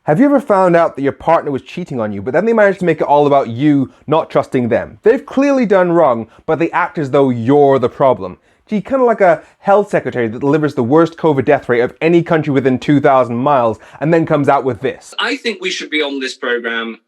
Have you ever found out that your partner was cheating on you, but then they managed to make it all about you not trusting them? They've clearly done wrong, but they act as though you're the problem. Gee, kind of like a health secretary that delivers the worst COVID death rate of any country within 2,000 miles and then comes out with this. I think we should be on this programme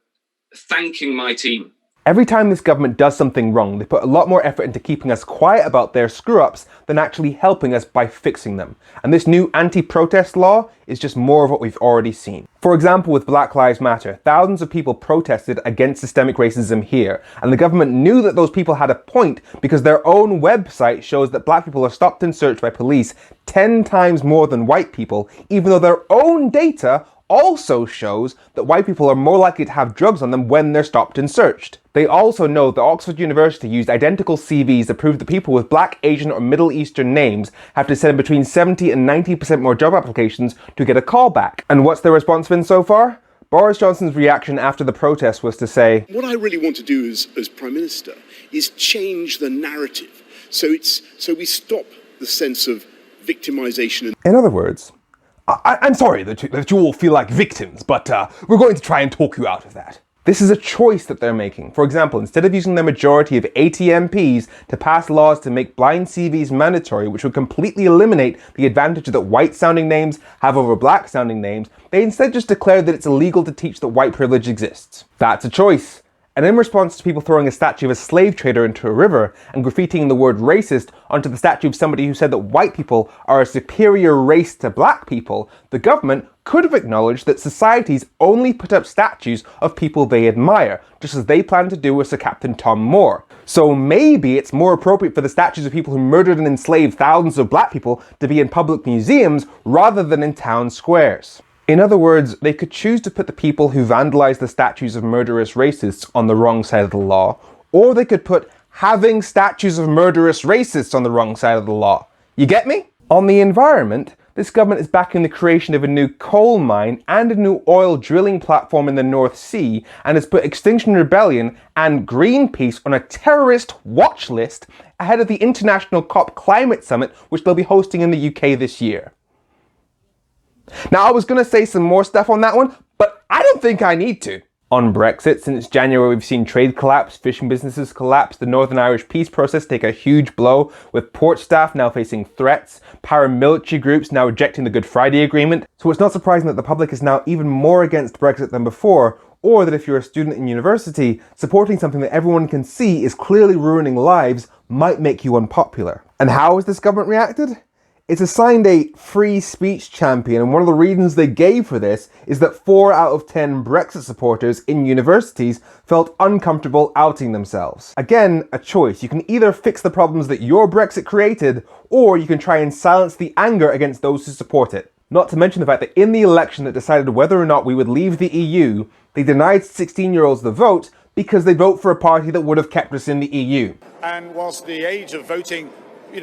thanking my team. Every time this government does something wrong, they put a lot more effort into keeping us quiet about their screw-ups than actually helping us by fixing them. And this new anti-protest law is just more of what we've already seen. For example, with Black Lives Matter, thousands of people protested against systemic racism here, and the government knew that those people had a point because their own website shows that black people are stopped and searched by police 10 times more than white people, even though their own data also shows that white people are more likely to have drugs on them when they're stopped and searched. They also know that Oxford University used identical CVs that prove that people with Black, Asian or Middle Eastern names have to send between 70 and 90% more job applications to get a call back. And what's their response been so far? Boris Johnson's reaction after the protest was to say, "What I really want to do as Prime Minister is change the narrative so we stop the sense of victimisation." In other words, I'm sorry that you all feel like victims, but we're going to try and talk you out of that. This is a choice that they're making. For example, instead of using their majority of 80 MPs to pass laws to make blind CVs mandatory, which would completely eliminate the advantage that white-sounding names have over black-sounding names, they instead just declared that it's illegal to teach that white privilege exists. That's a choice. And in response to people throwing a statue of a slave trader into a river and graffitiing the word racist onto the statue of somebody who said that white people are a superior race to black people, the government could have acknowledged that societies only put up statues of people they admire, just as they plan to do with Sir Captain Tom Moore. So maybe it's more appropriate for the statues of people who murdered and enslaved thousands of black people to be in public museums rather than in town squares. In other words, they could choose to put the people who vandalized the statues of murderous racists on the wrong side of the law, or they could put having statues of murderous racists on the wrong side of the law. You get me? On the environment, this government is backing the creation of a new coal mine and a new oil drilling platform in the North Sea, and has put Extinction Rebellion and Greenpeace on a terrorist watch list ahead of the International COP Climate Summit, which they'll be hosting in the UK this year. Now, I was going to say some more stuff on that one, but I don't think I need to. On Brexit, since January we've seen trade collapse, fishing businesses collapse, the Northern Irish peace process take a huge blow, with port staff now facing threats, paramilitary groups now rejecting the Good Friday Agreement. So it's not surprising that the public is now even more against Brexit than before, or that if you're a student in university, supporting something that everyone can see is clearly ruining lives might make you unpopular. And how has this government reacted? It's assigned a free speech champion, and one of the reasons they gave for this is that 4 out of 10 Brexit supporters in universities felt uncomfortable outing themselves. Again, a choice. You can either fix the problems that your Brexit created, or you can try and silence the anger against those who support it. Not to mention the fact that in the election that decided whether or not we would leave the EU, they denied 16-year-olds the vote because they vote for a party that would have kept us in the EU. And whilst the age of voting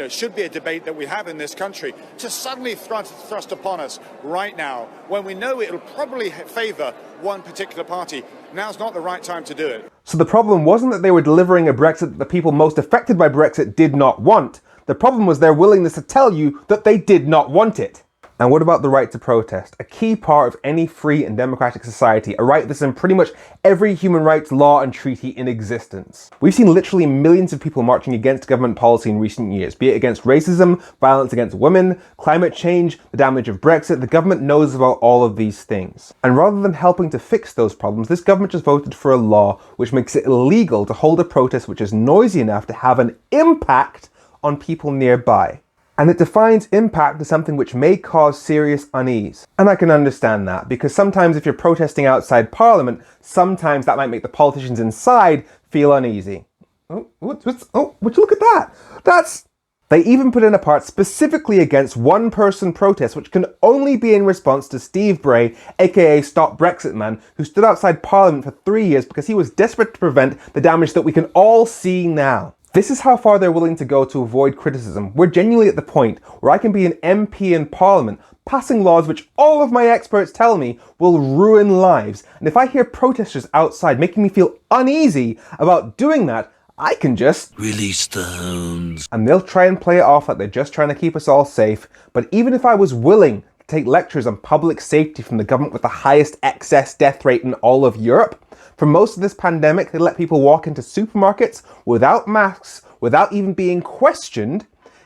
should be a debate that we have in this country, to suddenly thrust upon us right now, when we know it'll probably favour one particular party, now's not the right time to do it. So the problem wasn't that they were delivering a Brexit that the people most affected by Brexit did not want. The problem was their willingness to tell you that they did not want it. And what about the right to protest? A key part of any free and democratic society, a right that's in pretty much every human rights law and treaty in existence. We've seen literally millions of people marching against government policy in recent years, be it against racism, violence against women, climate change, the damage of Brexit. The government knows about all of these things. And rather than helping to fix those problems, this government just voted for a law which makes it illegal to hold a protest which is noisy enough to have an impact on people nearby. And it defines impact as something which may cause serious unease. And I can understand that, because sometimes if you're protesting outside Parliament, sometimes that might make the politicians inside feel uneasy. Would you look at that? They even put in a part specifically against one-person protests, which can only be in response to Steve Bray, aka Stop Brexit Man, who stood outside Parliament for 3 years because he was desperate to prevent the damage that we can all see now. This is how far they're willing to go to avoid criticism. We're genuinely at the point where I can be an MP in Parliament, passing laws which all of my experts tell me will ruin lives. And if I hear protesters outside making me feel uneasy about doing that, I can just release the hounds. And they'll try and play it off like they're just trying to keep us all safe. But even if I was willing to to take lectures on public safety from the government with the highest excess death rate in all of Europe. For most of this pandemic, they let people walk into supermarkets without masks, without even being questioned.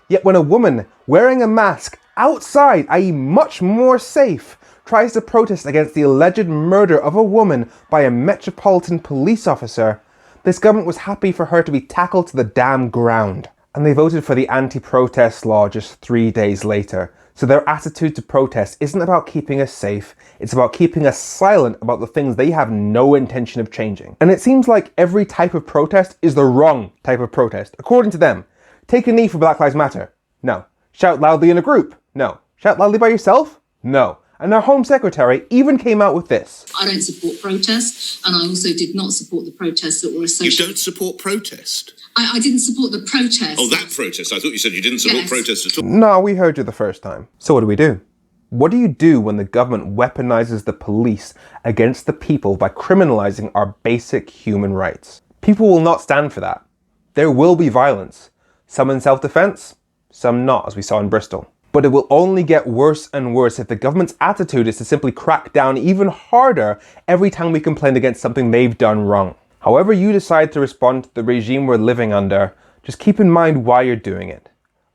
Yet when a woman wearing a mask outside, i.e. much more safe, tries to protest against the alleged murder of a woman by a metropolitan police officer, this government was happy for her to be tackled to the damn ground. And they voted for the anti-protest law just 3 days later. So their attitude to protest isn't about keeping us safe, it's about keeping us silent about the things they have no intention of changing. And it seems like every type of protest is the wrong type of protest, according to them. Take a knee for Black Lives Matter? No. Shout loudly in a group? No. Shout loudly by yourself? No. And our Home Secretary even came out with this. I don't support protest, and I also did not support the protests that were associated. You don't support protest? I didn't support the protest. Oh, that protest. I thought you said you didn't support protest at all. No, we heard you the first time. So what do? What do you do when the government weaponizes the police against the people by criminalizing our basic human rights? People will not stand for that. There will be violence. Some in self-defense, some not, as we saw in Bristol. But it will only get worse and worse if the government's attitude is to simply crack down even harder every time we complain against something they've done wrong. However you decide to respond to the regime we're living under, just keep in mind why you're doing it.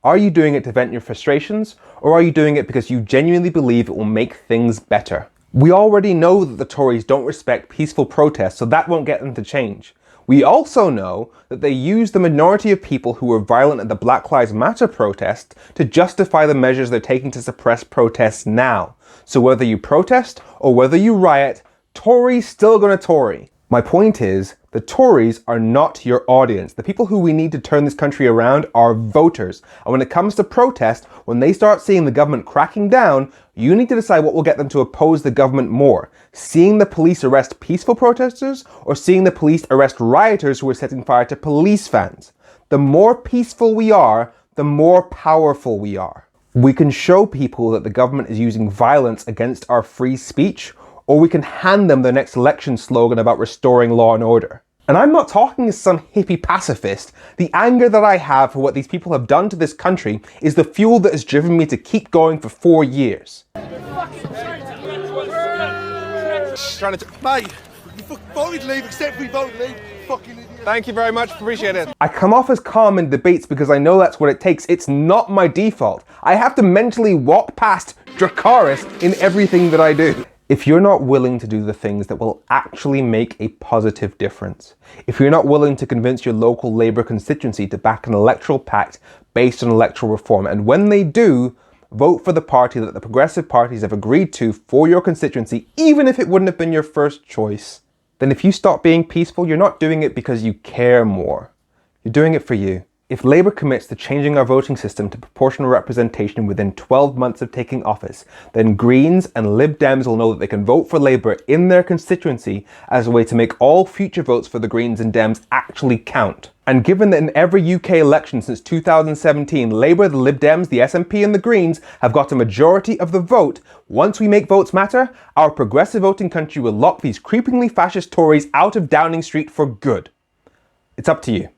Are you doing it to vent your frustrations, or are you doing it because you genuinely believe it will make things better? We already know that the Tories don't respect peaceful protests, so that won't get them to change. We also know that they use the minority of people who were violent at the Black Lives Matter protest to justify the measures they're taking to suppress protests now. So whether you protest or whether you riot, Tories still gonna Tory. My point is, the Tories are not your audience. The people who we need to turn this country around are voters. And when it comes to protest, when they start seeing the government cracking down, you need to decide what will get them to oppose the government more. Seeing the police arrest peaceful protesters, or seeing the police arrest rioters who are setting fire to police vans. The more peaceful we are, the more powerful we are. We can show people that the government is using violence against our free speech, or we can hand them their next election slogan about restoring law and order. And I'm not talking as some hippie pacifist. The anger that I have for what these people have done to this country is the fuel that has driven me to keep going for 4 years. Mate, you voted leave, except we voted leave. Fucking idiot. Thank you very much, appreciate it. I come off as calm in debates because I know that's what it takes. It's not my default. I have to mentally walk past Dracarys in everything that I do. If you're not willing to do the things that will actually make a positive difference, if you're not willing to convince your local Labour constituency to back an electoral pact based on electoral reform, and when they do, vote for the party that the progressive parties have agreed to for your constituency, even if it wouldn't have been your first choice, then if you stop being peaceful, you're not doing it because you care more. You're doing it for you. If Labour commits to changing our voting system to proportional representation within 12 months of taking office, then Greens and Lib Dems will know that they can vote for Labour in their constituency as a way to make all future votes for the Greens and Dems actually count. And given that in every UK election since 2017, Labour, the Lib Dems, the SNP and the Greens have got a majority of the vote, once we make votes matter, our progressive voting country will lock these creepingly fascist Tories out of Downing Street for good. It's up to you.